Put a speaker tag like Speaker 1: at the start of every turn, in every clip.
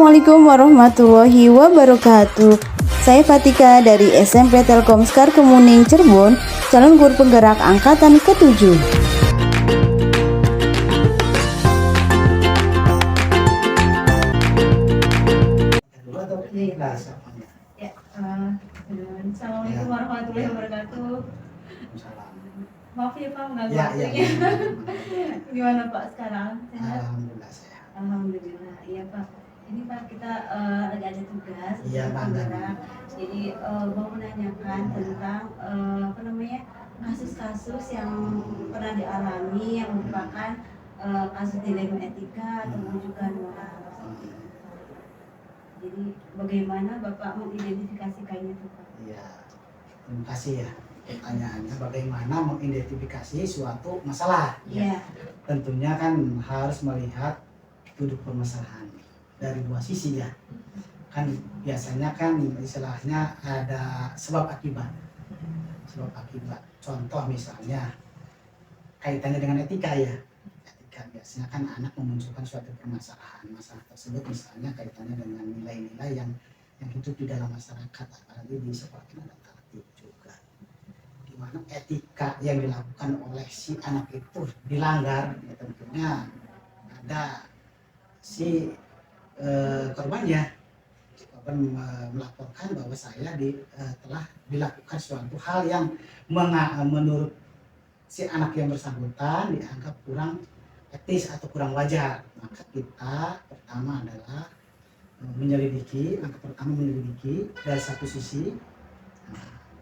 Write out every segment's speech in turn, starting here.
Speaker 1: Assalamualaikum warahmatullahi wabarakatuh. Saya Fatika dari SMP Telkom Sekar Kemuning Cirebon, calon guru penggerak angkatan ke-7.
Speaker 2: Assalamualaikum warahmatullahi wabarakatuh. Maaf ya Pak, mengganggu
Speaker 3: Ya.
Speaker 2: Gimana Pak sekarang? Sehat?
Speaker 3: Alhamdulillah sehat.
Speaker 2: Alhamdulillah, iya Pak. Ini Pak kita lagi ada tugas
Speaker 3: Iya,
Speaker 2: penggerak. Jadi mau menanyakan tentang kasus-kasus yang pernah dialami yang merupakan kasus dilema etika atau rujukan moral. Jadi bagaimana Bapak mengidentifikasikannya tuh Pak?
Speaker 3: Iya. Terima kasih ya pertanyaannya, bagaimana mengidentifikasi suatu masalah.
Speaker 2: Iya.
Speaker 3: Tentunya kan harus melihat duduk permasalahan dari dua sisi ya. Kan biasanya kan istilahnya ada sebab akibat. Sebab akibat. Contoh misalnya kaitannya dengan etika ya. Etika biasanya kan anak memunculkan suatu permasalahan. Masalah tersebut misalnya kaitannya dengan nilai-nilai yang hidup di dalam masyarakat, apalagi di sekolah dan tertib juga. Di mana etika yang dilakukan oleh si anak itu dilanggar, ya tentunya ada si korbannya. Si korban melaporkan bahwa saya telah dilakukan suatu hal yang menurut si anak yang bersangkutan dianggap kurang etis atau kurang wajar. Maka kita pertama adalah menyelidiki dari satu sisi.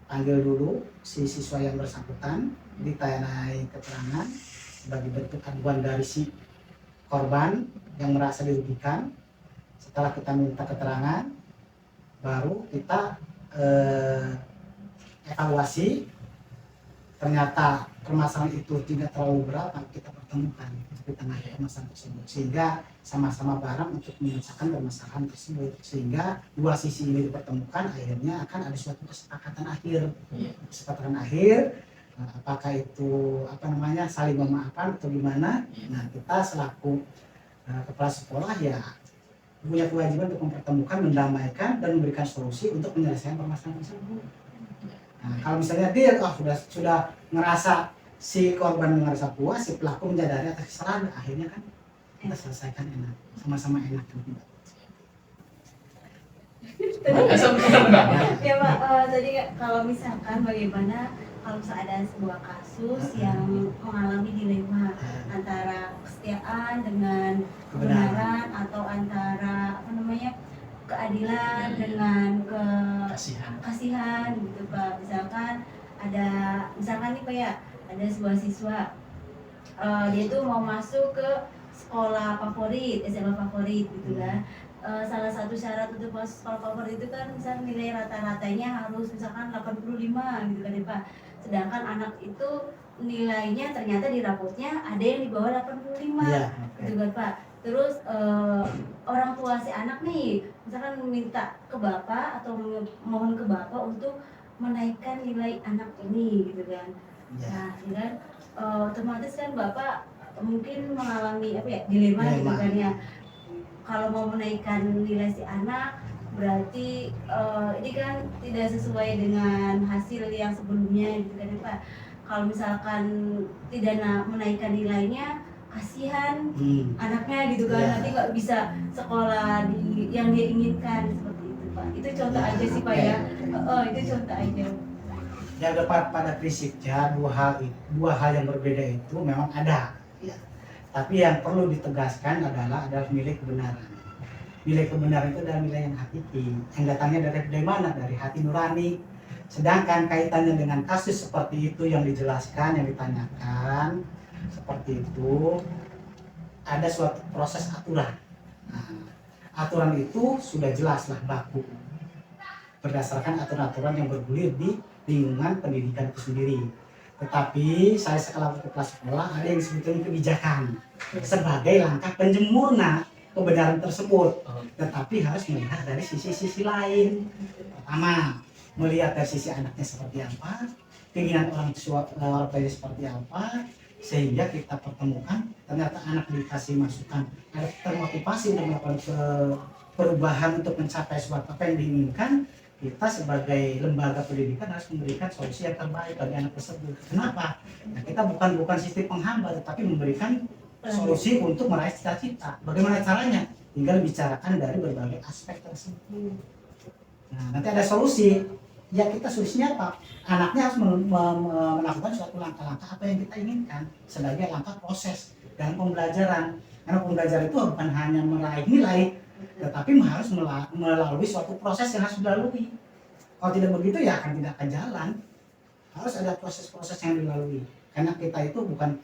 Speaker 3: Panggil dulu si siswa yang bersangkutan, ditanyai keterangan sebagai bentuk aduan dari si korban yang merasa dirugikan. Setelah kita minta keterangan, baru kita evaluasi. Ternyata permasalahan itu tidak terlalu berat, kita pertemukan di tengah permasalahan tersebut, sehingga sama-sama bareng untuk menyelesaikan permasalahan tersebut, sehingga dua sisi ini dipertemukan, akhirnya akan ada suatu kesepakatan akhir. Kesepakatan akhir, apakah itu saling memaafkan atau gimana. Nah, kita selaku kepala sekolah ya punya kewajiban untuk mempertemukan, mendamaikan, dan memberikan solusi untuk menyelesaikan permasalahan tersebut. Nah, kalau misalnya dia sudah ngerasa si korban merasa puas, si pelaku menyadari atas kesalahan, akhirnya kan kita selesaikan enak, sama-sama enak juga.
Speaker 2: Ya Pak, jadi kalau misalkan bagaimana kalau ada sebuah kasus yang mengalami dilema antara kesetiaan dengan kebenaran atau antara keadilan dengan kasihan gitu Pak. Misalkan nih Pak ya, ada sebuah siswa dia tuh mau masuk ke sekolah favorit, SMA favorit gitu kan. Salah satu syarat untuk masuk sekolah favorit itu kan misalnya nilai rata-ratanya harus misalkan 85 gitu kan ya Pak. Sedangkan anak itu nilainya ternyata di rapotnya ada yang di bawah 85 gitu kan Pak. Terus orang tua si anak nih misalkan minta ke bapak atau mohon ke bapak untuk menaikkan nilai anak ini gitu kan. Nah, kan otomatis kan bapak mungkin mengalami dilema gitu kan ya. Kalau mau menaikkan nilai si anak berarti ini kan tidak sesuai dengan hasil yang sebelumnya gitu kan ya Pak. Kalau misalkan tidak menaikkan nilainya, kasihan anaknya gitu kan, nanti nggak bisa sekolah yang dia inginkan, seperti itu Pak. Itu contoh aja sih Pak ya. Itu contoh aja.
Speaker 3: Yang dapat pada prinsipnya dua hal yang berbeda itu memang ada ya. Tapi yang perlu ditegaskan adalah nilai kebenaran. Nilai kebenaran itu adalah nilai yang hakiki, yang datangnya dari mana? Dari hati nurani. Sedangkan kaitannya dengan kasus seperti itu yang dijelaskan, yang ditanyakan seperti itu, ada suatu proses aturan. Nah, aturan itu sudah jelaslah baku berdasarkan aturan-aturan yang bergulir di lingkungan pendidikan itu sendiri. Tetapi saya selaku kepala sekolah ada yang disebutkan kebijakan sebagai langkah penjemurna kebenaran tersebut. Tetapi harus melihat dari sisi-sisi lain. Pertama, melihat dari sisi anaknya seperti apa, keinginan orang tuanya seperti apa, sehingga kita pertemukan. Ternyata anak dikasih masukan, ada termotivasi untuk melakukan perubahan untuk mencapai suatu apa yang diinginkan, kita sebagai lembaga pendidikan harus memberikan solusi yang terbaik bagi anak tersebut. Kenapa? Nah, kita bukan sistem penghambat, tetapi memberikan solusi untuk meraih cita-cita. Bagaimana caranya? Tinggal bicarakan dari berbagai aspek tersebut. Nah, nanti ada solusi. Ya, kita solusinya apa? Anaknya harus melakukan suatu langkah-langkah apa yang kita inginkan sebagai langkah proses dalam pembelajaran. Karena pembelajaran itu bukan hanya meraih nilai, tetapi harus melalui suatu proses yang harus dilalui. Kalau tidak begitu ya tidak akan jalan. Harus ada proses-proses yang dilalui. Karena kita itu bukan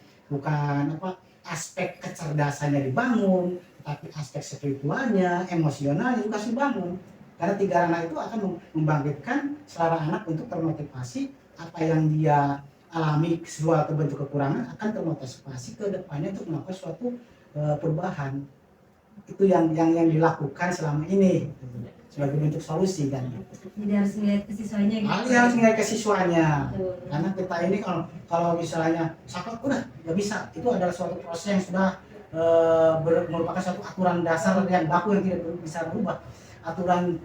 Speaker 3: aspek kecerdasannya dibangun, tapi aspek spiritualnya, emosionalnya juga harus dibangun. Karena 3 ranah itu akan membangkitkan selera anak untuk termotivasi apa yang dia alami suatu bentuk kekurangan akan termotivasi ke depannya untuk melakukan suatu perubahan. Itu yang dilakukan selama ini sebagai bentuk solusi kan.
Speaker 2: Jadi harus melihat ke siswanya gitu.
Speaker 3: Harus melihat ke siswanya. Karena kita ini kalau misalnya saklek udah nggak bisa. Itu adalah suatu proses yang sudah merupakan suatu aturan dasar yang baku yang tidak bisa berubah. Aturan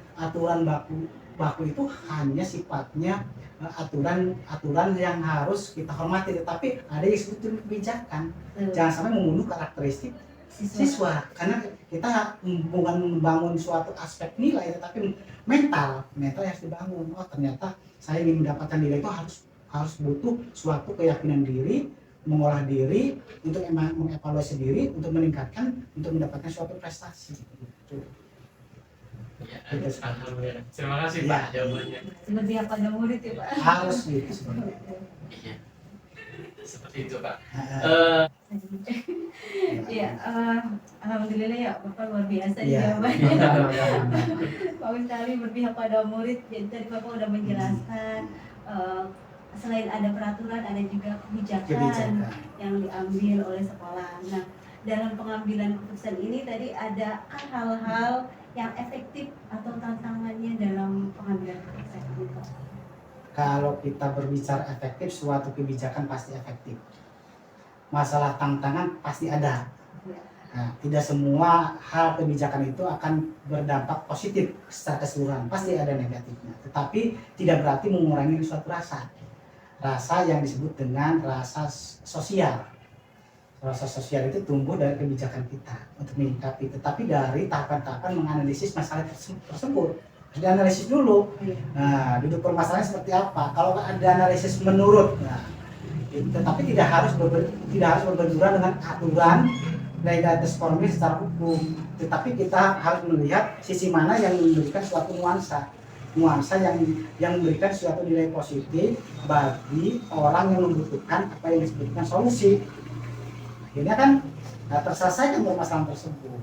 Speaker 3: baku itu hanya sifatnya aturan yang harus kita hormati, tetapi ada yang disebut kebijakan. Jangan sampai membunuh karakteristik siswa, karena kita bukan membangun suatu aspek nilai, tetapi mental yang harus dibangun. Oh, ternyata saya ingin mendapatkan nilai itu harus butuh suatu keyakinan diri, mengolah diri, untuk mengevaluasi diri, untuk meningkatkan, untuk mendapatkan suatu prestasi.
Speaker 4: Ya, alhamdulillah. Terima kasih
Speaker 3: Ya.
Speaker 4: Pak jawabannya.
Speaker 2: Seperti apa ada murid ya Pak?
Speaker 3: Harus gitu.
Speaker 4: Iya. Seperti itu Pak.
Speaker 2: Iya, alhamdulillah ya Bapak luar biasa
Speaker 3: Iya.
Speaker 2: jawabannya. Bagus sekali berpihak pada murid. Jadi tadi Bapak udah menjelaskan selain ada peraturan ada juga kebijakan yang diambil oleh sekolah. Nah, dalam pengambilan keputusan ini tadi ada hal-hal yang efektif atau tantangannya dalam pengambilan keputusan ini Pak?
Speaker 3: Kalau kita berbicara efektif, suatu kebijakan pasti efektif. Masalah tantangan pasti ada. Nah, tidak semua hal kebijakan itu akan berdampak positif secara keseluruhan, pasti ada negatifnya. Tetapi tidak berarti mengurangi suatu rasa. Rasa yang disebut dengan rasa sosial. Rasa sosial itu tumbuh dari kebijakan kita untuk menyikapi, tetapi dari tahapan-tahapan menganalisis masalah tersebut. Dianalisis dulu. Nah, duduk permasalahan seperti apa? Kalau ada analisis menurut, nah, tetapi tidak harus berbenturan dengan aturan legalitas formil secara hukum. Tetapi kita harus melihat sisi mana yang memberikan suatu nuansa yang memberikan suatu nilai positif bagi orang yang membutuhkan apa yang disebutkan solusi. Akhirnya kan terselesaikan permasalahan tersebut.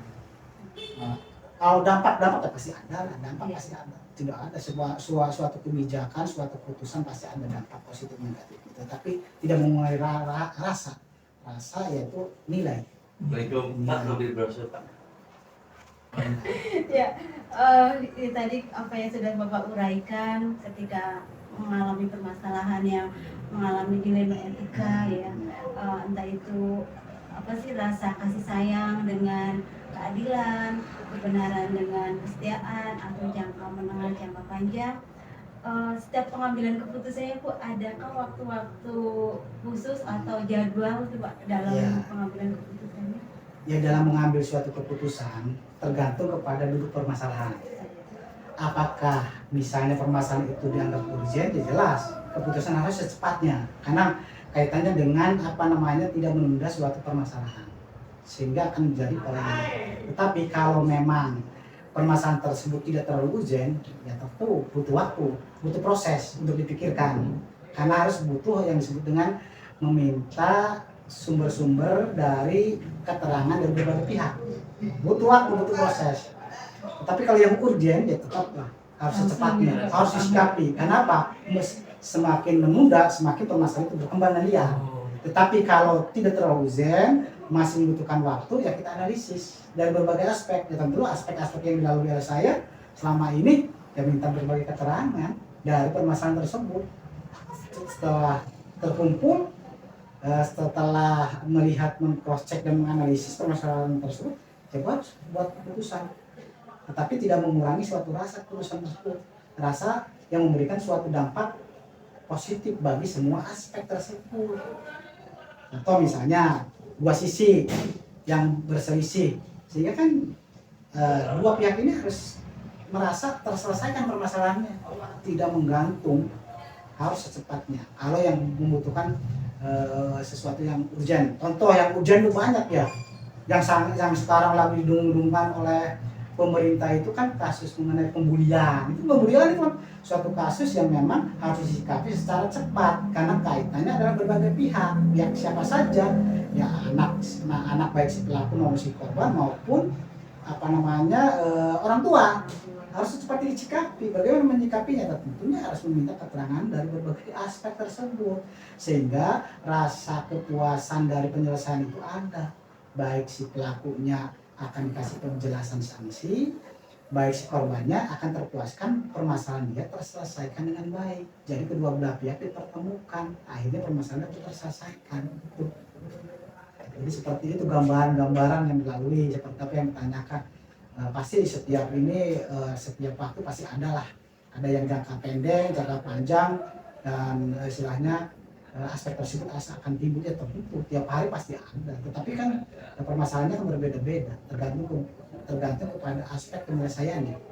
Speaker 3: Nah, kalau dampak pasti ada lah, pasti ada. Tidak ada suatu kebijakan, suatu keputusan pasti ada dampak positif negatif. Tetapi tidak mengurangi rasa yaitu nilai.
Speaker 4: Assalamualaikum Pak, mobil brosur Pak.
Speaker 2: Ya, tadi apa yang sudah Bapak uraikan ketika mengalami permasalahan yang mengalami dilema etika ya, entah itu apa sih rasa kasih sayang dengan keadilan, kebenaran dengan kesetiaan, atau jangka menengah, jangka panjang. Setiap pengambilan keputusannya Bu, adakah waktu-waktu khusus atau jadwal tuh Pak dalam pengambilan keputusannya?
Speaker 3: Ya, dalam mengambil suatu keputusan tergantung kepada duduk permasalahan. Apakah misalnya permasalahan itu dianggap urgent, ya jelas keputusan harus secepatnya, karena kaitannya dengan tidak menunda suatu permasalahan sehingga akan menjadi polemik. Tetapi kalau memang permasalahan tersebut tidak terlalu urgent, ya tentu butuh waktu, butuh proses untuk dipikirkan, karena harus butuh yang disebut dengan meminta sumber-sumber dari keterangan dari berbagai pihak. Butuh waktu, butuh proses. Tetapi kalau yang urgent ya tetaplah harus secepatnya, harus disikapi. Kenapa? Semakin menunda, semakin permasalahan itu berkembang dan liar. Tetapi kalau tidak terlalu urgent, masih membutuhkan waktu, ya kita analisis dari berbagai aspek. Ya tentu aspek-aspek yang dilalui oleh saya selama ini, ya minta berbagai keterangan dari permasalahan tersebut. Setelah terkumpul, setelah melihat, mengcross check dan menganalisis permasalahan tersebut, coba buat keputusan. tetapi tidak mengurangi suatu rasa keputusan tersebut, rasa yang memberikan suatu dampak positif bagi semua aspek tersebut. Atau misalnya dua sisi yang berselisih, sehingga kan dua pihak ini harus merasa terselesaikan permasalahannya, tidak menggantung, harus secepatnya. Kalau yang membutuhkan sesuatu yang urgent, contoh yang urgent itu banyak ya, yang sekarang lagi didengung-dengungkan oleh pemerintah itu kan kasus mengenai pembulian. Itu pembulian itu kan suatu kasus yang memang harus disikapi secara cepat karena kaitannya adalah berbagai pihak siapa saja, ya anak baik si pelaku maupun si korban maupun orang tua harus secepatnya disikapi. Bagaimana menyikapinya? Tentunya harus meminta keterangan dari berbagai aspek tersebut sehingga rasa kepuasan dari penyelesaian itu ada, baik si pelakunya akan dikasih penjelasan sanksi, baik si korbannya akan terpuaskan, permasalahan dia terselesaikan dengan baik. Jadi kedua belah pihak dipertemukan, akhirnya permasalahan itu terselesaikan. Jadi seperti itu gambaran-gambaran yang dilalui, seperti apa yang ditanyakan. Pasti setiap waktu pasti ada yang jangka pendek, jangka panjang, dan istilahnya aspek tersebut akan timbul ya tentu tiap hari pasti ada. Tetapi kan permasalahannya kan berbeda-beda, tergantung kepada aspek penyelesaiannya.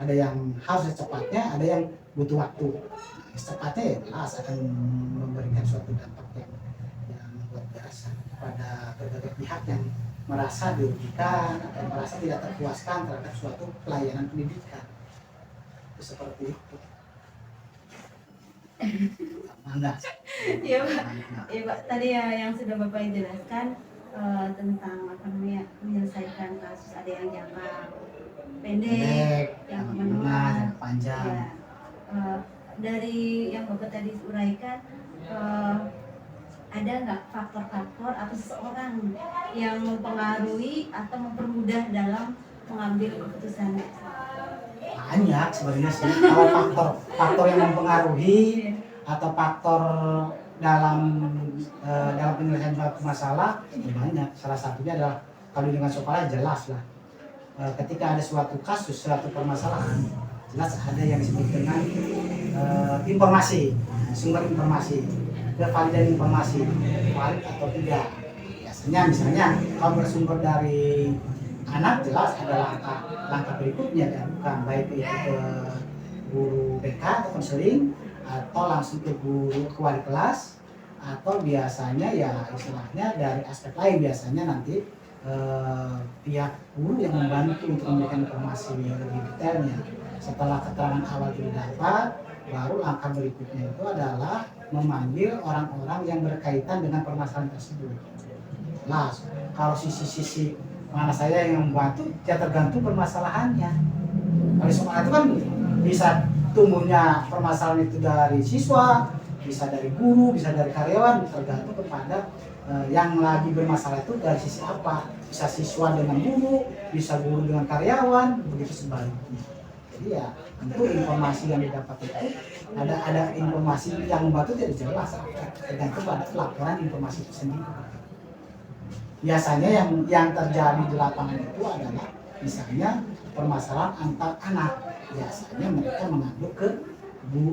Speaker 3: Ada yang harus secepatnya, ada yang butuh waktu. Secepatnya ya jelas akan memberikan suatu dampak yang luar biasa pada berbagai pihak yang merasa dirugikan atau merasa tidak terpuaskan terhadap suatu pelayanan pendidikan. Itu seperti itu. Mangga.
Speaker 2: Iya Pak. Iya Pak. Tadi yang sudah Bapak jelaskan tentang menyelesaikan kasus, ada yang jangka pendek, yang menengah,
Speaker 3: panjang.
Speaker 2: Ya. Dari yang Bapak tadi uraikan, ada nggak faktor-faktor atau seseorang yang mempengaruhi atau mempermudah dalam mengambil keputusan?
Speaker 3: Banyak sebenarnya sih. Kalau faktor yang mempengaruhi atau faktor dalam penyelesaian suatu masalah itu banyak. Salah satunya adalah kalau dengan sekolah jelas lah. Ketika ada suatu kasus, suatu permasalahan, jelas ada yang disebut dengan informasi, sumber informasi, kevalidan informasi, valid atau tidak. Biasanya misalnya kalau bersumber dari anak, jelas ada langkah berikutnya kan, bukan baik itu ke guru BK atau konseling atau langsung ke wali kelas, atau biasanya ya istilahnya dari aspek lain, biasanya nanti pihak guru yang membantu untuk memberikan informasi lebih detailnya. Setelah keterangan awal didapat, baru langkah berikutnya itu adalah memanggil orang-orang yang berkaitan dengan permasalahan tersebut. Nah, kalau sisi-sisi mana saya yang membantu, ya tergantung permasalahannya. Kalau soal itu kan bisa tumbuhnya permasalahan itu dari siswa, bisa dari guru, bisa dari karyawan, tergantung kepada yang lagi bermasalah itu dari sisi apa. Bisa siswa dengan guru, bisa guru dengan karyawan, begitu sebaliknya. Jadi ya tentu informasi yang didapat itu ada informasi yang membantu tidak jelas, tergantung pada laporan informasi itu sendiri. Biasanya yang terjadi di lapangan itu adalah misalnya permasalahan antar anak. Biasanya mereka mengadu ke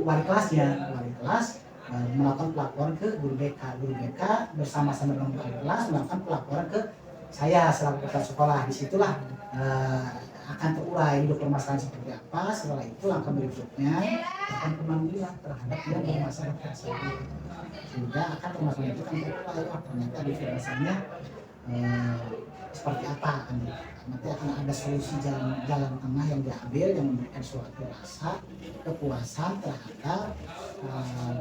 Speaker 3: wali kelasnya, wali kelas melakukan pelaporan ke guru BK, bersama-sama dengan wali kelas melakukan pelaporan ke saya selaku kepala sekolah. Disitulah akan terurai dulu permasalahan seperti apa. Setelah itu langkah berikutnya akan pemanggilan terhadap yang bermasalah tersebut, sehingga akan permasalahan itu akan terurai. Ternyata informasinya seperti apa, nanti akan ada solusi jalan tengah yang diambil yang memberikan suatu rasa kepuasan terhadap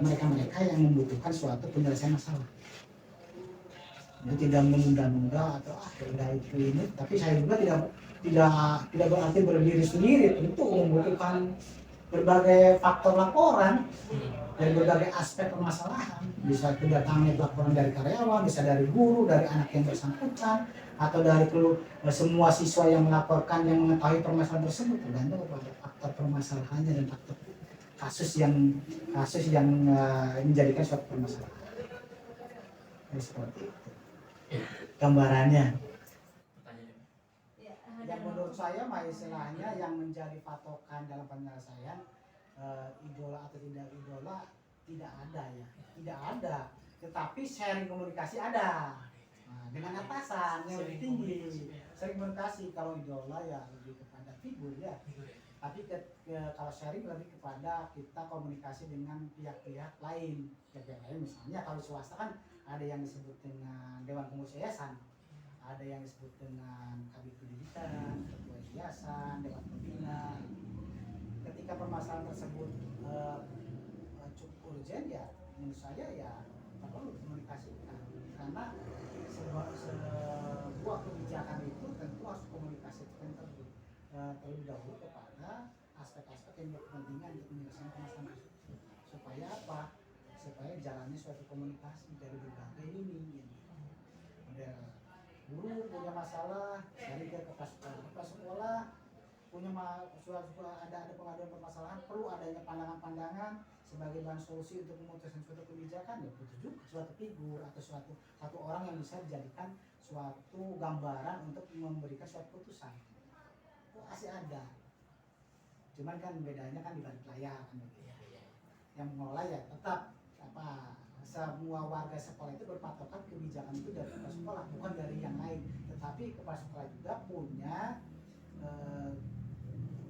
Speaker 3: mereka-mereka yang membutuhkan suatu penyelesaian masalah. Itu tidak menunda-nunda atau udah itu ini, tapi saya juga tidak berarti berdiri sendiri, tentu membutuhkan berbagai faktor laporan dari berbagai aspek permasalahan. Bisa kedatangan laporan dari karyawan, bisa dari guru, dari anak yang bersangkutan, atau dari semua siswa yang melaporkan yang mengetahui permasalahan tersebut, tergantung kepada faktor permasalahannya dan faktor kasus yang menjadikan suatu permasalahan. Seperti itu gambarannya.
Speaker 2: Ya,
Speaker 3: Yang menurut untuk saya mah istilahnya yang menjadi patokan dalam penyelesaian idola atau tidak idola tidak ada ya, tidak ada. Tetapi sharing komunikasi ada. Nah, dengan atasan yang lebih tinggi, sering komunikasi. Kalau idola ya lebih kepada figur ya. Tapi kalau sharing lebih kepada kita komunikasi dengan pihak-pihak lain. Pihak-pihak lain misalnya kalau swasta kan ada yang disebut dengan Dewan Pengurus Yayasan, ada yang disebut dengan Kabid Pendidikan, Ketua Yayasan, Dewan Pembina. Ketika permasalahan tersebut cukup urgent ya, menurut saya ya perlu dikomunikasikan karena sebuah kebijakan itu tentu harus komunikasikan terlebih dahulu kepada aspek-aspek yang berkepentingan untuk menyelesaikan permasalahan tersebut. Supaya apa? Supaya jalannya suatu komunikasi dari berbagai lini. Ada guru punya masalah dari ke kepala sekolah punya ada pengaduan permasalahan, perlu adanya pandangan-pandangan sebagai bahan solusi untuk memutuskan suatu kebijakan, ya butuh juga suatu figur atau satu orang yang bisa dijadikan suatu gambaran untuk memberikan suatu putusan. Itu pasti ada. Cuman kan bedanya kan di balik layar kan begitu. Yang mengelola ya tetap semua warga sekolah itu berpatokan kebijakan itu dari kepala sekolah, bukan dari yang lain. Tetapi kepala sekolah juga punya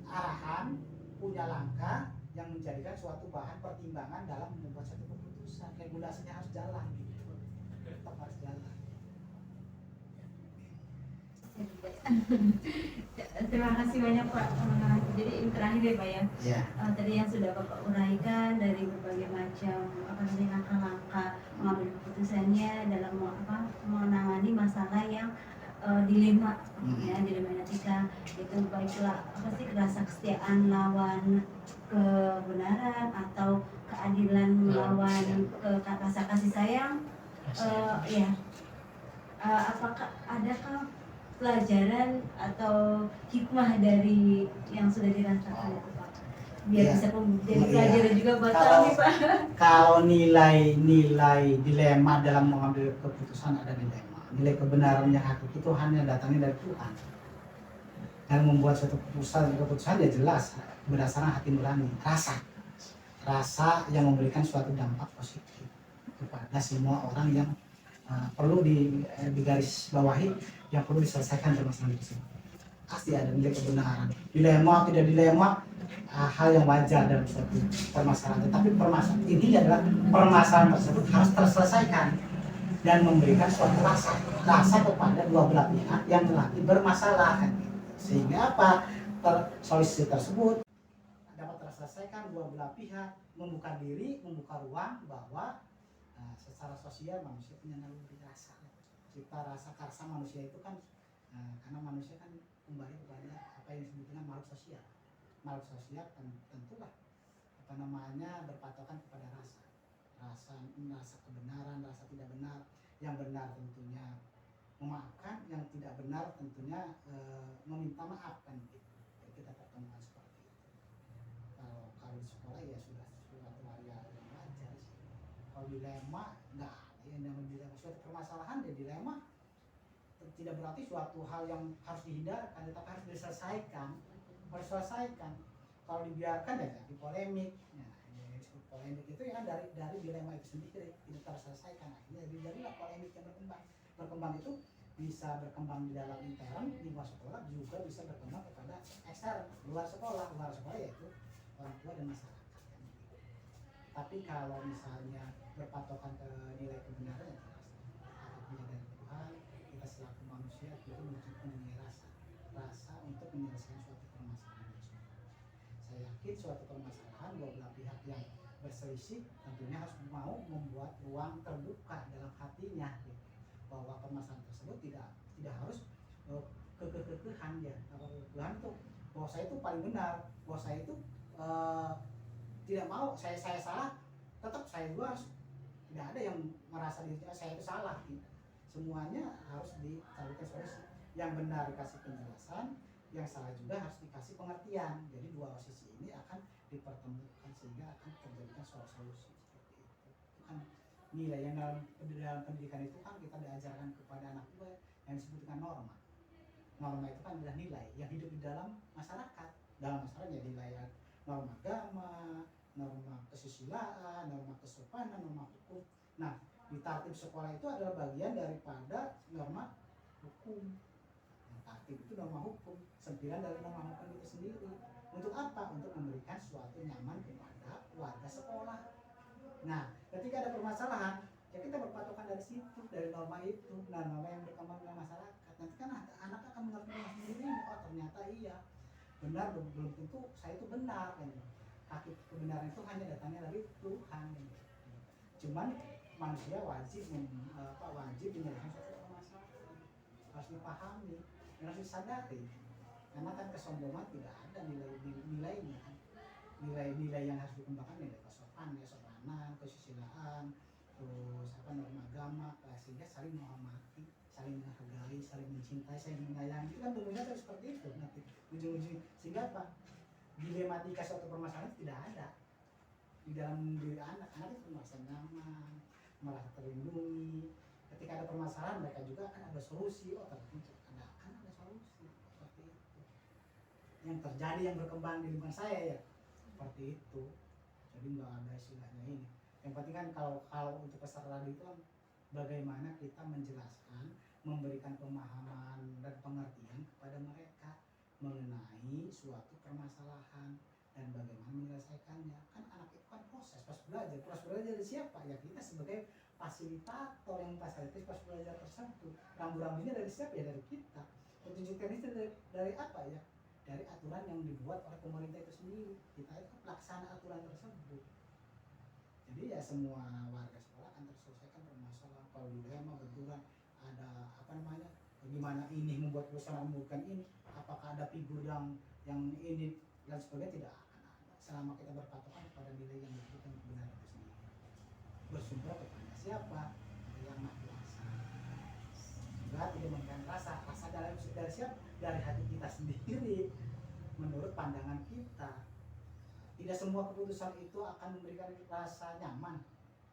Speaker 3: arahan, punya langkah yang menjadikan suatu bahan pertimbangan dalam membuat satu keputusan. Regulasinya harus jalan, tetap harus jalan.
Speaker 2: Terima kasih banyak Pak. Jadi ini terakhir ya Pak ya. Tadi yang sudah Bapak uraikan dari berbagai macam langkah-langkah mengambil keputusannya dalam menangani masalah yang dilema ya, dilema etika itu baiklah rasa kesetiaan lawan kebenaran atau keadilan melawan rasa kasih sayang. Apakah adakah pelajaran atau hikmah dari yang sudah dirasakan itu Pak? Biar bisa jadi pelajaran juga buat kami Pak.
Speaker 3: Kalau nilai dilema dalam mengambil keputusan ada dilema. Nilai kebenarannya hakiki itu hanya datangnya dari Tuhan. Dan membuat suatu keputusan ya jelas berdasarkan hati nurani, rasa yang memberikan suatu dampak positif kepada semua orang yang perlu digaris bawahi, yang perlu diselesaikan permasalahan tersebut. Pasti ada nilai kebenaran. Dilema tidak dilema hal yang wajar dalam suatu permasalahan. Tetapi intinya adalah permasalahan tersebut harus terselesaikan dan memberikan suatu rasa kepada dua belah pihak yang telah bermasalah, sehingga solusi tersebut dapat terselesaikan, dua belah pihak membuka diri, membuka ruang bahwa secara sosial manusia punya naluri rasa. Cipta rasa karsa manusia itu kan karena manusia kan kembali kepada apa yang disebut dengan makhluk sosial. Makhluk sosial tentulah berpatokan kepada rasa kebenaran, rasa tidak benar. Yang benar tentunya memaafkan, yang tidak benar tentunya meminta maaf kan gitu. Jadi kita pertemukan seperti itu. Kalau di sekolah ya sudah suatu hal yang wajar sih. Kalau dilema nggak ada yang namanya dilema, suatu permasalahan ya dilema tidak berarti suatu hal yang harus dihindarkan, tetapi harus diselesaikan, harus diselesaikan. Kalau dibiarkan ya jadi polemik. Polemik itu ya dari dilema itu sendiri tidak terselesaikan, akhirnya jadilah polemik yang berkembang itu bisa berkembang di dalam intern di luar sekolah, juga bisa berkembang kepada ekstern luar sekolah yaitu orang tua dan masyarakat. Tapi kalau misalnya berpatokan ke nilai kebenaran ya jelas hakikatnya dari Tuhan, kita selaku manusia itu mempunyai rasa untuk menyelesaikan suatu permasalahan. Saya yakin suatu permasalahan dua belah pihak yang berselisih tentunya harus mau membuat ruang terbuka dalam hatinya gitu. Bahwa permasalahan tersebut tidak harus kekeh-kekehan ya. Tuhan itu bahwa saya itu paling benar, bahwa saya itu tidak mau saya salah, tetap saya juga harus, tidak ada yang merasa saya itu salah gitu. Semuanya harus dicarikan solusi. Yang benar dikasih penjelasan, yang salah juga harus dikasih pengertian. Jadi dua sisi ini akan dipertemukan sehingga akan terjadikan solusi seperti itu. Itu kan nilai yang dalam pendidikan itu kan kita diajarkan kepada anak juga yang disebut dengan norma. Norma itu kan adalah nilai yang hidup di dalam masyarakat. Dalam masyarakat ya nilai norma agama, norma kesusilaan, norma kesopanan, norma hukum. Nah, di tertib sekolah itu adalah bagian daripada norma hukum. Yang tertib itu norma hukum, sempilan dari norma hukum itu sendiri. Untuk apa? Untuk memberikan suatu nyaman kepada warga sekolah. Nah, ketika ada permasalahan, ya kita berpatokan dari situ, dari norma itu. Nah, norma yang berkembang dalam masyarakat. Nanti kan anak akan mengerti norma sendiri. Oh, ternyata iya. Benar, belum tentu saya itu benar kan. Hakiki kebenaran itu hanya datangnya dari Tuhan kan. Cuman manusia wajib menyelesaikan suatu permasalahan. Harus dipahami, dan harus disadari. Karena kan kesombongan tidak ada nilainya kan. Nilai-nilai yang harus dikembangkan nilai kesopanan, kesusilaan, terus norma agama, sehingga saling menghormati, saling menghargai, saling mencintai, saling menyayangi. Itu kan tumbuhnya terus seperti itu nanti ujung-ujung, sehingga apa? Dilematika suatu permasalahan tidak ada di dalam diri anak itu merasa nyaman, merasa terlindungi. Ketika ada permasalahan mereka juga akan ada solusi. Oh tertentu ada solusi seperti itu. Yang terjadi yang berkembang di lingkungan saya ya seperti itu. Jadi nggak ada istilahnya ini. Yang penting kan kalau untuk peserta tadi itu kan bagaimana kita menjelaskan, memberikan pemahaman dan pengertian kepada mereka mengenai suatu permasalahan dan bagaimana menyelesaikannya. Kan anak itu kan proses belajar dari siapa? Ya kita sebagai fasilitator yang fasilitatif pas belajar tersebut. Rambu-rambunya dari siapa? Ya dari kita. Petunjuk teknis dari apa ya? Dari aturan yang dibuat oleh pemerintah itu sendiri. Kita itu pelaksana aturan tersebut. Jadi ya semua warga sekolah akan terselesaikan permasalahan. Kalau dilema benturan ada gimana ini membuat perusahaan bukan ini, apakah ada figur yang ini dan sebagainya, tidak akan ada selama kita berpatokan pada nilai yang diberikan kebenaran itu sendiri. Bersumber kepada siapa? Yang Maha Kuasa. Juga tidak memberikan rasa dari siapa? Dari hati kita sendiri, menurut pandangan kita. Tidak semua keputusan itu akan memberikan rasa nyaman.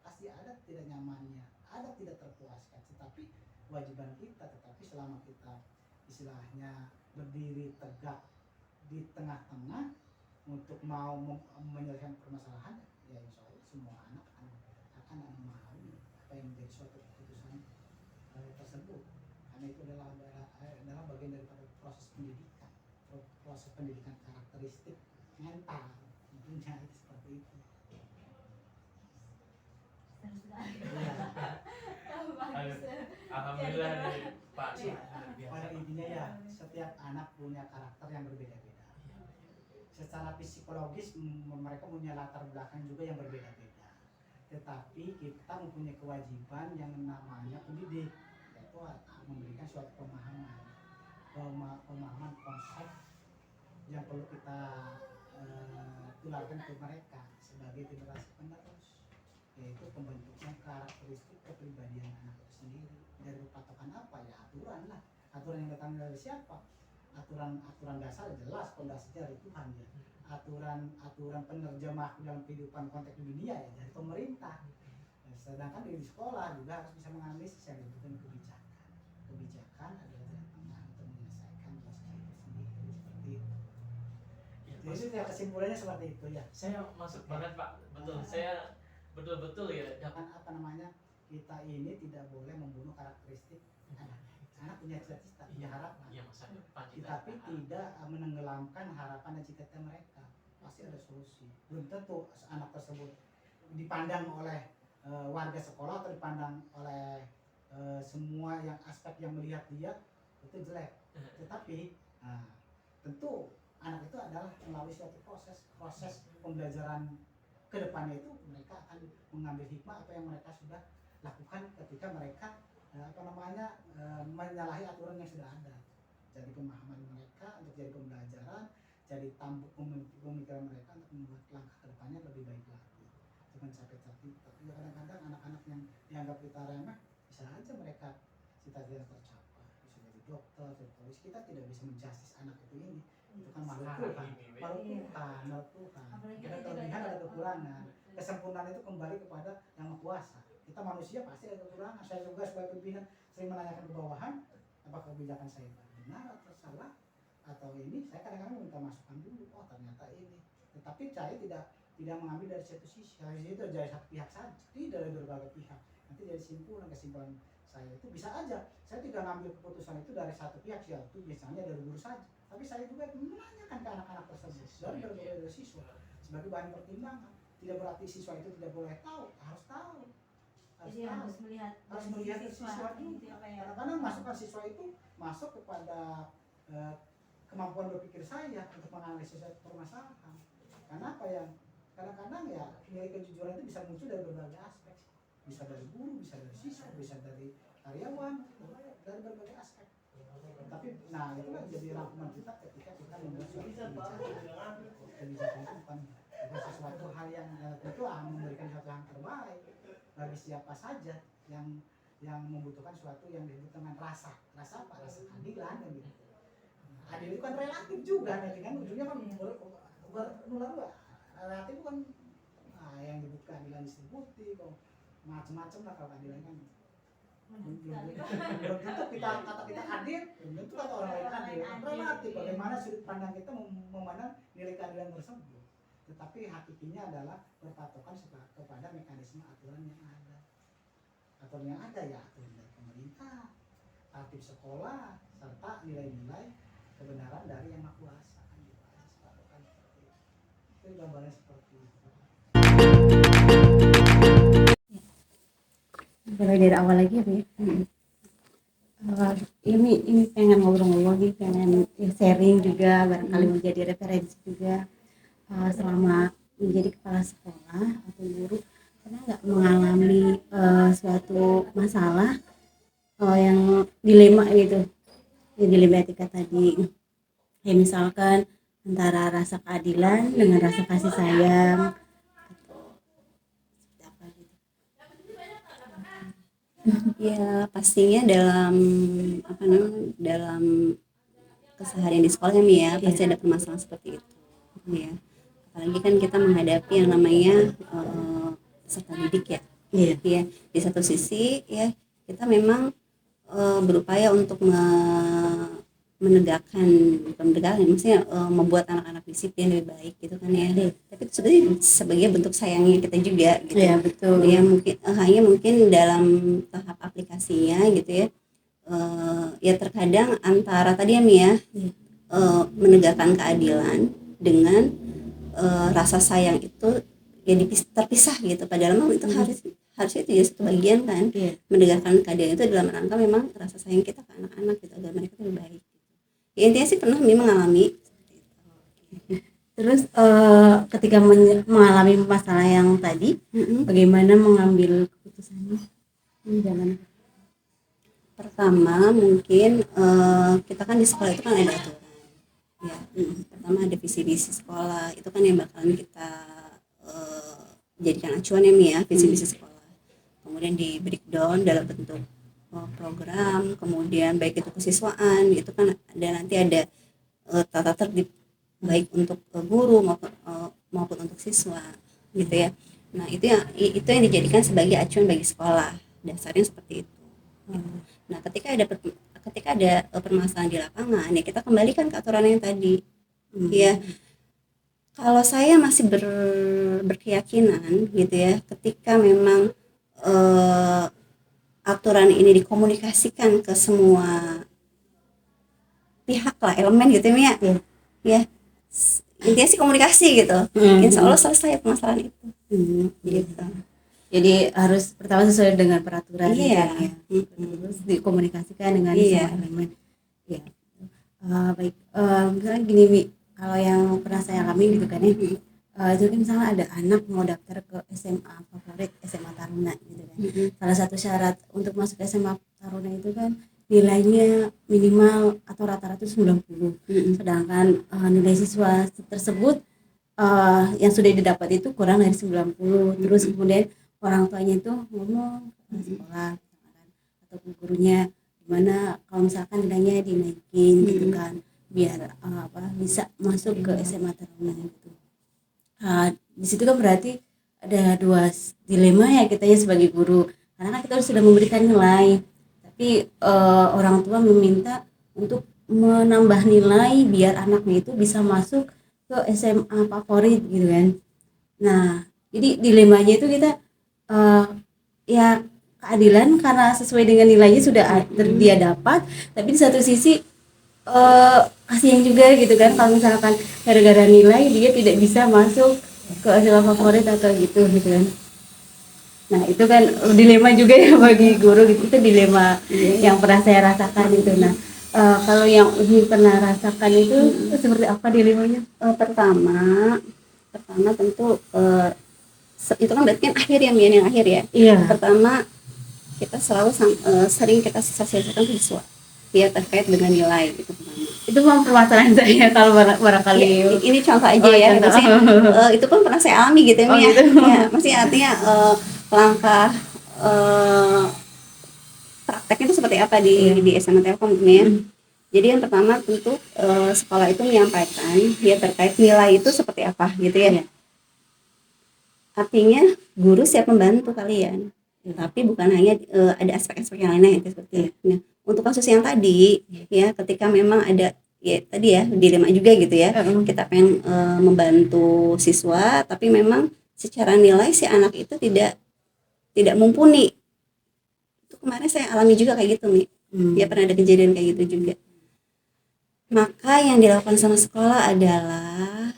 Speaker 3: Pasti ada tidak nyamannya, ada tidak terpuaskan. Tetapi kewajiban kita, tetapi selama kita istilahnya berdiri tegak di tengah-tengah untuk mau menyelesaikan permasalahan, ya insya Allah semua anak akan memahami apa yang menjadi suatu keputusan tersebut. Karena itu adalah bagian daripada proses pendidikan karakteristik mental. Tentunya itu seperti itu.
Speaker 4: Alhamdulillah dari Pak.
Speaker 3: Pada intinya ya setiap anak punya karakter yang berbeda-beda. Secara psikologis mereka punya latar belakang juga yang berbeda-beda. Tetapi kita mempunyai kewajiban yang namanya pendidik, yaitu memberikan suatu pemahaman konsep yang perlu kita tularkan ke mereka sebagai generasi penerus, yaitu pembentukan karakteristik kepribadian anak itu sendiri. Dari patokan apa? Ya aturan lah. Aturan yang datang dari siapa? Aturan dasar jelas, pondasinya dari Tuhan ya. Aturan penerjemah dalam kehidupan konteks dunia ya dari pemerintah. Sedangkan di sekolah juga harus bisa menganalisis yang disebutkan kebijakan. Kebijakan adalah jalan tengah untuk menyelesaikan proses itu sendiri seperti itu. Jadi ya kesimpulannya seperti itu ya.
Speaker 4: Saya masuk banget Pak, betul. Saya betul-betul ya.
Speaker 3: Kita ini tidak boleh membunuh karakteristik anak. Anak punya cita-cita, punya harapan.
Speaker 4: Iya, masa depan
Speaker 3: Tapi tidak menenggelamkan harapan dan cita-cita mereka. Pasti ada solusi. Belum tentu anak tersebut dipandang oleh warga sekolah atau dipandang oleh semua yang aspek yang melihat dia itu jelek. Tetapi tentu anak itu adalah melalui suatu proses pembelajaran ke depannya itu mereka akan mengambil hikmah apa yang mereka sudah lakukan ketika mereka menyalahi aturan yang sudah ada. Jadi pemahaman mereka untuk jadi pembelajaran, jadi tambuk pemikiran mereka untuk membuat langkah ke depannya lebih baik lagi. Jangan capek-capek. Tapi kadang-kadang anak-anak yang dianggap kita remeh, bisa aja mereka cita-cita tercapai. Bisa jadi dokter, jadi polisi. Kita tidak bisa menjustis anak itu itu kan makhluk Tuhan. Ada kelebihan, ada kekurangan. Kesempurnaan itu kembali kepada Yang Maha Kuasa. Kita manusia pasti ada kekurangan. Saya juga sebagai pimpinan sering menanyakan ke bawahan, apakah kebijakan saya benar atau salah atau ini, saya kadang-kadang minta masukan dulu, oh ternyata ini, tetapi saya tidak mengambil dari satu sisi, itu dari satu pihak saja, tidak dari berbagai pihak. Nanti dari kesimpulan saya itu bisa aja saya tidak ngambil keputusan itu dari satu pihak, yaitu misalnya dari guru saja, tapi saya juga menanyakan ke anak-anak tersebut dari berbagai siswa sebagai bahan pertimbangan. Tidak berarti siswa itu tidak boleh tahu, harus tahu.
Speaker 2: Jadi harus melihat
Speaker 3: Dari siswa
Speaker 2: gitu
Speaker 3: juga.
Speaker 2: ya, Pak ya.
Speaker 3: Kadang-kadang masukan siswa itu masuk kepada kemampuan berpikir saya untuk menganalisis permasalahan. Karena apa ya? Kadang-kadang ya nilai kejujuran itu bisa muncul dari berbagai aspek. Bisa dari guru, bisa dari siswa, bisa dari karyawan, dari berbagai aspek. Tapi nah itulah jadi rangkuman kita ketika kita membuat suatu kebijakan. Kebijakan itu bukan sesuatu hal yang tentu memberikan sesuatu yang terbaik bagi siapa saja yang membutuhkan sesuatu yang disebut dengan rasa apa, rasa keadilan kan gitu. Adil itu kan relatif juga, nanti kan ujungnya kan bernular relatif itu kan yang disebut keadilan distributif, macam-macam lah kalau keadilan kan. Belum tentu kita adil, belum tentu kata orang lain adil. Relatif bagaimana sudut pandang kita memandang nilai keadilan tersebut. Tetapi hakikinya adalah berpatokan kepada mekanisme aturan yang ada. Aturan yang ada ya aturan dari pemerintah, tatib sekolah, serta nilai-nilai kebenaran dari yang maha kuasa. Itu gambarnya seperti itu.
Speaker 5: Mulai dari awal lagi ya, Bu ya. Ini pengen ngobrol-ngobrol nih, pengen sharing juga, barangkali menjadi referensi juga. Selama menjadi kepala sekolah atau guru, pernah nggak mengalami suatu masalah yang dilema gitu, dilema etika tadi, kayak misalkan antara rasa keadilan dengan rasa kasih sayang atau seperti apa gitu.
Speaker 6: Ya pastinya dalam keseharian di sekolah ya pasti ada permasalahan seperti itu ya, apalagi kan kita menghadapi yang namanya peserta didik ya. Ya di satu sisi ya kita memang berupaya untuk maksudnya membuat anak-anak disiplin lebih baik gitu kan ya. Tapi itu sebenarnya sebagai bentuk sayangnya kita juga gitu.
Speaker 5: Ya betul.
Speaker 6: Ya mungkin dalam tahap aplikasinya gitu ya. Ya terkadang antara tadi ya menegakkan keadilan dengan rasa sayang itu ya terpisah gitu. Padahal memang itu harusnya itu ya satu bagian kan. Menegakkan keadilan itu dalam rangka memang rasa sayang kita ke anak-anak gitu agar mereka lebih baik. Ya, intinya sih pernah mengalami.
Speaker 5: Terus ketika mengalami masalah yang tadi, bagaimana mengambil keputusannya? Jangan.
Speaker 6: Pertama mungkin kita kan di sekolah itu kan ada aturan. Ya, pertama ada visi-visi sekolah itu kan yang bakalan kita jadikan acuan ya visi-visi sekolah. Kemudian di breakdown dalam bentuk program, kemudian baik itu kesiswaan itu kan nanti ada tata tertib baik untuk guru maupun untuk siswa gitu ya. Nah itu yang dijadikan sebagai acuan bagi sekolah, dasarnya seperti itu. Nah ketika ada permasalahan di lapangan ya kita kembalikan ke aturan yang tadi. Ya kalau saya masih berkeyakinan gitu ya, ketika memang aturan ini dikomunikasikan ke semua pihak lah, elemen gitu ya. Ya intinya sih komunikasi gitu. Insya Allah selesai permasalahan itu. Gitu.
Speaker 5: Jadi harus pertama sesuai dengan peraturan
Speaker 6: ya.
Speaker 5: Terus dikomunikasikan dengan semua elemen. Ya. Baik. Misalnya gini Mi, kalau yang pernah saya alami gitu kan ya. Itu kan misalnya ada anak mau daftar ke SMA favorit, SMA Taruna gitu kan. Salah satu syarat untuk masuk ke SMA Taruna itu kan nilainya minimal atau rata-rata 90. Sedangkan nilai siswa tersebut yang sudah didapat itu kurang dari 90. Terus kemudian orang tuanya itu ngomong ke sekolah misalkan, atau ke gurunya gimana kalau misalkan nilainya dinaikin gitu kan biar bisa masuk ke SMA Taruna gitu. Di situ kan berarti ada dua dilema ya kitanya sebagai guru, karena kan kita sudah memberikan nilai tapi orang tua meminta untuk menambah nilai biar anaknya itu bisa masuk ke SMA favorit gitu kan. Nah, jadi dilemanya itu kita ya keadilan karena sesuai dengan nilainya sudah dia dapat, tapi di satu sisi kasihan juga gitu kan kalau misalkan gara-gara nilai dia tidak bisa masuk ke SMA favorit atau gitu kan. Nah itu kan dilema juga ya bagi guru gitu, itu dilema yang pernah saya rasakan itu. Nah kalau yang Umi pernah rasakan itu seperti apa dilemanya?
Speaker 6: Pertama tentu itu kan berarti kan akhir yang akhir ya.
Speaker 5: Iya.
Speaker 6: Pertama kita selalu sering kita sosialisasikan ke siswa ya terkait dengan nilai itu pertama.
Speaker 5: Itu memang permasalahan saya kalau barangkali
Speaker 6: Ya, ini contoh aja
Speaker 5: Oh,
Speaker 6: ya,
Speaker 5: contoh.
Speaker 6: maksudnya itu pun pernah saya alami gitu ya,
Speaker 5: Oh,
Speaker 6: Mi, ya.
Speaker 5: gitu.
Speaker 6: Ya, maksudnya artinya langkah prakteknya itu seperti apa di SMA Telkom ini ya. Jadi yang pertama tentu sekolah itu menyampaikan ya terkait nilai itu seperti apa gitu ya. Artinya guru siap membantu kalian, tapi bukan hanya ada aspek-aspek yang lainnya itu seperti itu. Nah, untuk kasus yang tadi ya ketika memang ada ya tadi ya dilema juga gitu ya, kita pengen membantu siswa tapi memang secara nilai si anak itu tidak mumpuni. Itu kemarin saya alami juga kayak gitu nih. Ya pernah ada kejadian kayak gitu juga. Maka yang dilakukan sama sekolah adalah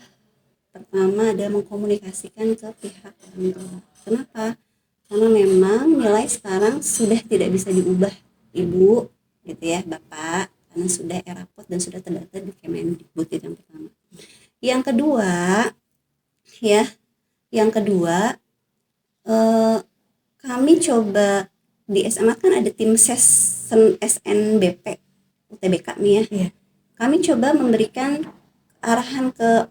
Speaker 6: pertama adalah mengkomunikasikan ke pihak orang tua. Kenapa? Karena memang nilai sekarang sudah tidak bisa diubah, Ibu, gitu ya, Bapak, karena sudah rapot dan sudah terdaftar di Kemendikbud itu yang pertama. Yang kedua, kami coba di SMA kan ada tim SNBP UTBK nih ya.
Speaker 5: Iya.
Speaker 6: Kami coba memberikan arahan ke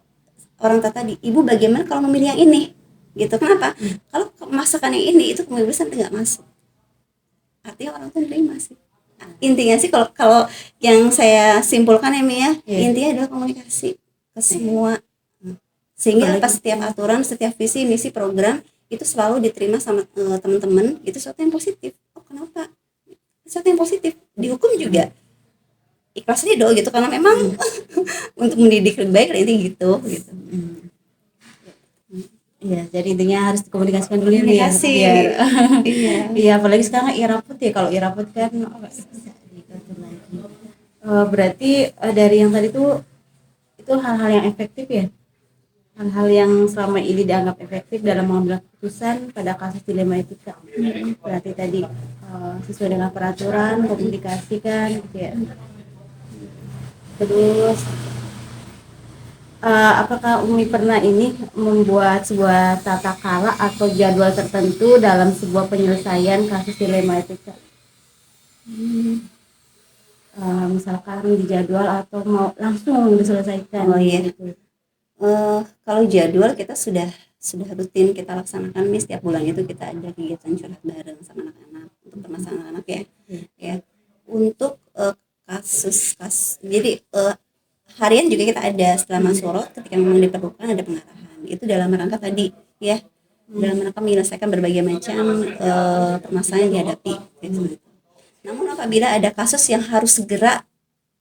Speaker 6: orang tua tadi, Ibu bagaimana kalau memilih yang ini? Gitu. Kenapa? Kalau masakan yang ini itu kebebasan nggak masuk. Artinya orang tua nerima sih. Intinya sih kalau yang saya simpulkan ya Mi ya, intinya adalah komunikasi ke semua. Sehingga pas setiap aturan, setiap visi misi program itu selalu diterima sama teman-teman, itu sesuatu yang positif. Oh kenapa? Sesuatu yang positif. Dihukum juga ikhlas aja dong gitu karena memang untuk mendidik lebih baik intinya gitu.
Speaker 5: Iya, jadi intinya harus dikomunikasikan dulu ya.
Speaker 6: Komunikasi.
Speaker 5: Biar
Speaker 6: Iya.
Speaker 5: Iya, apalagi sekarang irapot ya. Kalau irapot kan bisa diatur lagi. Berarti dari yang tadi tuh itu hal-hal yang efektif ya. Hal-hal yang selama ini dianggap efektif dalam mengambil keputusan pada kasus dilema etika. Berarti tadi sesuai dengan peraturan, komunikasikan gitu ya. Terus apakah Umi pernah ini membuat sebuah tata kala atau jadwal tertentu dalam sebuah penyelesaian kasus dilema etika? Misalkan di jadwal atau mau langsung diselesaikan?
Speaker 6: Oh iya.
Speaker 5: Gitu.
Speaker 6: Kalau jadwal kita sudah rutin kita laksanakan nih setiap bulan itu kita ada kegiatan curhat bareng sama anak-anak untuk permasalahan anak ya. Untuk kasus jadi harian juga kita ada setelah masyurah ketika memang diperlukan ada pengarahan itu dalam rangka tadi ya dalam rangka menyelesaikan berbagai macam permasalahan yang dihadapi gitu. Namun apabila ada kasus yang harus segera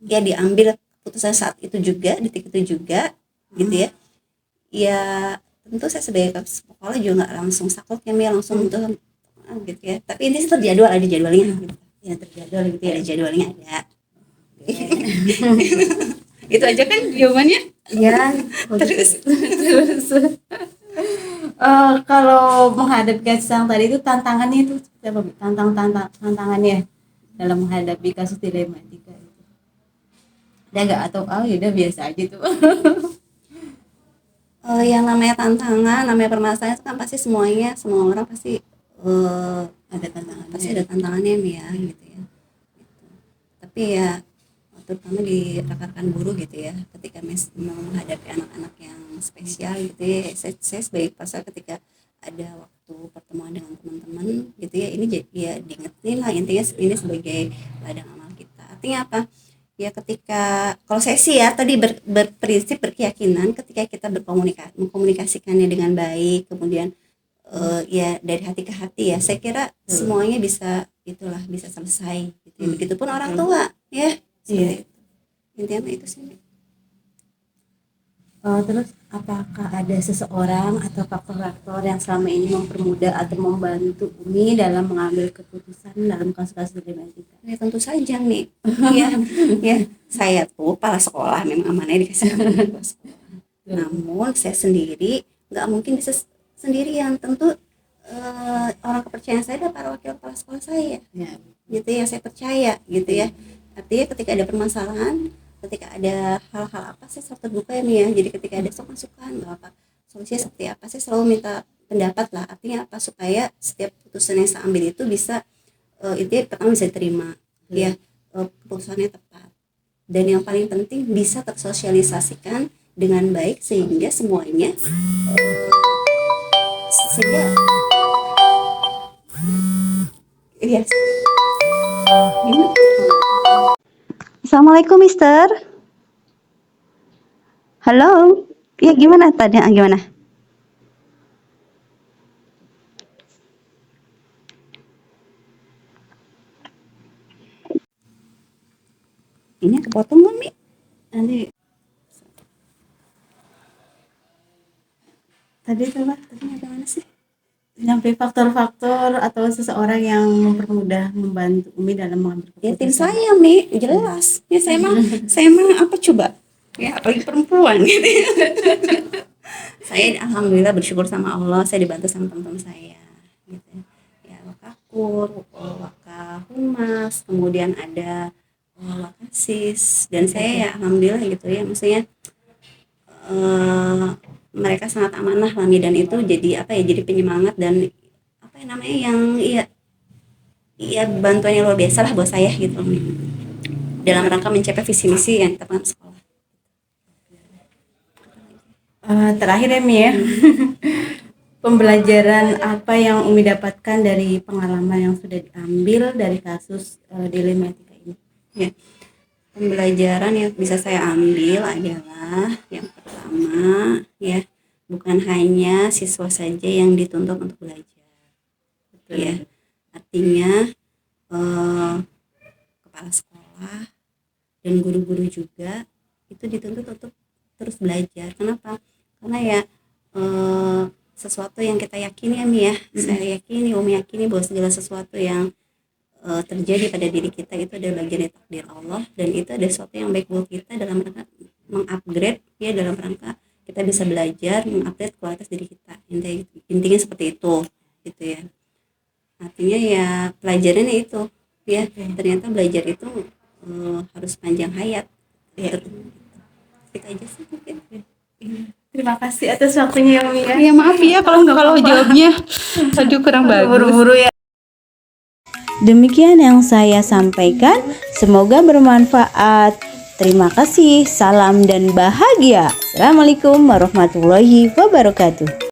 Speaker 6: ya diambil keputusan saat itu juga detik itu juga gitu ya tentu saya sebagai sekolah juga nggak langsung saklek ya langsung untuk gitu ya tapi ini terjadwal ada jadwalnya gitu. Ya terjadwal gitu ya ada jadwalnya ada. Itu aja kan jawabannya
Speaker 5: Ya, terus kalau menghadapi kasus yang tadi itu tantangannya itu seperti apa? Tantangannya dalam menghadapi kasus dilema etika itu. Ada nggak atau ya udah biasa aja tuh?
Speaker 6: Yang namanya tantangan, namanya permasalahan itu kan pasti semua orang pasti
Speaker 5: Ada tantangan.
Speaker 6: pasti ada tantangannya ya gitu ya. Tapi ya terutama di rekan-rekan guru gitu ya ketika menghadapi anak-anak yang spesial gitu ya saya sebagai pasal ketika ada waktu pertemuan dengan teman-teman gitu ya ini ya diingetin lah intinya ini sebagai ladang amal kita artinya apa ya ketika kalau saya sih ya tadi berprinsip berkeyakinan ketika kita mengkomunikasikannya dengan baik kemudian ya dari hati ke hati ya saya kira semuanya bisa selesai gitu ya. Begitupun orang tua ya. Iya. intinya itu sih.
Speaker 5: Terus apakah ada seseorang atau faktor-faktor yang selama ini mempermudah atau membantu Umi dalam mengambil keputusan dalam kasus-kasus dilematika?
Speaker 6: Ya tentu saja nih. Ya, ya saya tuh kepala sekolah, memang amanahnya dikasih kepala sekolah. Namun saya sendiri nggak mungkin bisa sendirian, tentu orang kepercayaan saya adalah para wakil kepala sekolah saya, gitu ya, saya percaya gitu ya. Artinya ketika ada permasalahan, ketika ada hal-hal apa, saya selalu terbuka ya Mia. Jadi ketika ada masukan apa solusinya seperti apa, saya selalu minta pendapat lah. Artinya apa, supaya setiap keputusan yang saya ambil itu bisa itu pertama bisa diterima, ya, keputusannya tepat, dan yang paling penting bisa tersosialisasikan dengan baik sehingga semuanya sehingga ya.
Speaker 7: Assalamualaikum, Mister. Halo. Ya, gimana tadi? Gimana?
Speaker 6: Ini kepotong nggak Mi? Nanti
Speaker 5: Tadi coba
Speaker 6: ada mana sih?
Speaker 5: nyampe faktor-faktor atau seseorang yang mempermudah membantu Umi dalam mengambil
Speaker 6: Ya tim
Speaker 5: keputusan.
Speaker 6: saya Mi, jelas. Ya saya mah apa coba? Ya apalagi perempuan gitu. Saya alhamdulillah bersyukur sama Allah, saya dibantu sama teman-teman saya gitu. Ya Wakakur, Wakahumas, kemudian ada Wakasis, dan saya ya alhamdulillah gitu ya, maksudnya mereka sangat amanah lah Mi, dan itu jadi apa ya, jadi penyemangat dan apa ya namanya, yang iya bantuan yang luar biasa lah buat saya gitu Mi, dalam rangka mencapai visi misi yang kita pengen sekolah.
Speaker 5: Terakhir ya Mi ya. Pembelajaran apa yang Umi dapatkan dari pengalaman yang sudah diambil dari kasus dilematika ini?
Speaker 6: Ya, pembelajaran yang bisa saya ambil adalah yang pertama ya, bukan hanya siswa saja yang dituntut untuk belajar.
Speaker 5: Betul.
Speaker 6: Ya, artinya kepala sekolah dan guru-guru juga itu dituntut untuk terus belajar. Kenapa? Karena ya sesuatu yang kita yakini ya Mi ya, saya yakini, Umi yakini bahwa segala sesuatu yang terjadi pada diri kita itu adalah bagian dari takdir Allah, dan itu ada sesuatu yang baik buat kita dalam rangka mengupgrade ya, dalam rangka kita bisa belajar mengupgrade kualitas diri kita. Intinya seperti itu gitu ya. Artinya ya pelajarannya itu ya, ternyata belajar itu harus panjang hayat ya. Itu aja sih mungkin.
Speaker 5: Terima kasih atas waktunya ya Umi ya.
Speaker 7: Ya maaf ya kalau jawabnya aduh kurang bagus.
Speaker 5: Buru-buru ya.
Speaker 1: Demikian yang saya sampaikan, semoga bermanfaat. Terima kasih, salam dan bahagia. Assalamualaikum warahmatullahi wabarakatuh.